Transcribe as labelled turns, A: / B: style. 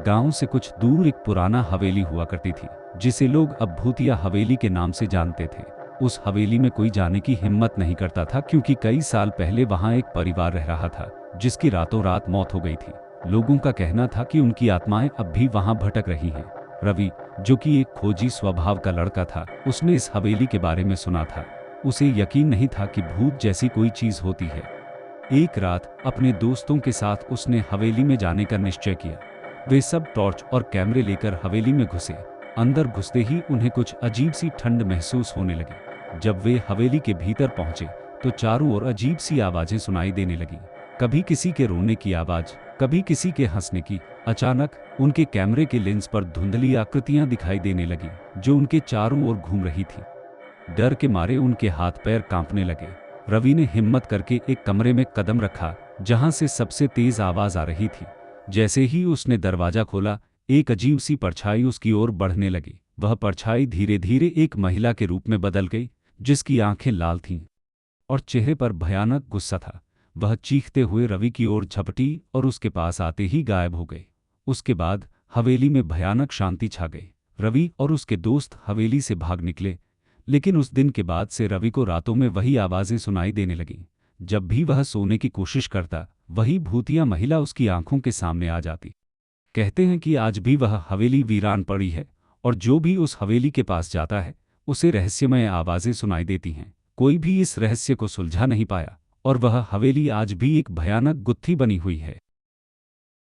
A: गांव से कुछ दूर एक पुराना हवेली हुआ करती थी, जिसे लोग अब भूतिया हवेली के नाम से जानते थे। उस हवेली में कोई जाने की हिम्मत नहीं करता था, क्योंकि कई साल पहले वहां एक परिवार रह रहा था जिसकी रातों रात मौत हो गई थी। लोगों का कहना था कि उनकी आत्माएं अब भी वहां भटक रही हैं। रवि, जो कि एक खोजी स्वभाव का लड़का था, उसने इस हवेली के बारे में सुना था। उसे यकीन नहीं था कि भूत जैसी कोई चीज होती है। एक रात अपने दोस्तों के साथ उसने हवेली में जाने का निश्चय किया। वे सब टॉर्च और कैमरे लेकर हवेली में घुसे। अंदर घुसते ही उन्हें कुछ अजीब सी ठंड महसूस होने लगी। जब वे हवेली के भीतर पहुंचे तो चारों ओर अजीब सी आवाजें सुनाई देने लगीं। कभी किसी के रोने की आवाज, कभी किसी के हंसने की। अचानक उनके कैमरे के लेंस पर धुंधली आकृतियां दिखाई देने लगीं, जो उनके चारों ओर घूम रही थी। डर के मारे उनके हाथ पैर कांपने लगे। रवि ने हिम्मत करके एक कमरे में कदम रखा जहां से सबसे तेज आवाज आ रही थी। जैसे ही उसने दरवाजा खोला, एक अजीब सी परछाई उसकी ओर बढ़ने लगी। वह परछाई धीरे धीरे एक महिला के रूप में बदल गई, जिसकी आंखें लाल थीं और चेहरे पर भयानक गुस्सा था। वह चीखते हुए रवि की ओर झपटी और उसके पास आते ही गायब हो गई। उसके बाद हवेली में भयानक शांति छा गई। रवि और उसके दोस्त हवेली से भाग निकले, लेकिन उस दिन के बाद से रवि को रातों में वही आवाजें सुनाई देने लगीं। जब भी वह सोने की कोशिश करता, वही भूतिया महिला उसकी आंखों के सामने आ जाती। कहते हैं कि आज भी वह हवेली वीरान पड़ी है, और जो भी उस हवेली के पास जाता है उसे रहस्यमय आवाजें सुनाई देती हैं। कोई भी इस रहस्य को सुलझा नहीं पाया, और वह हवेली आज भी एक भयानक गुत्थी बनी हुई है।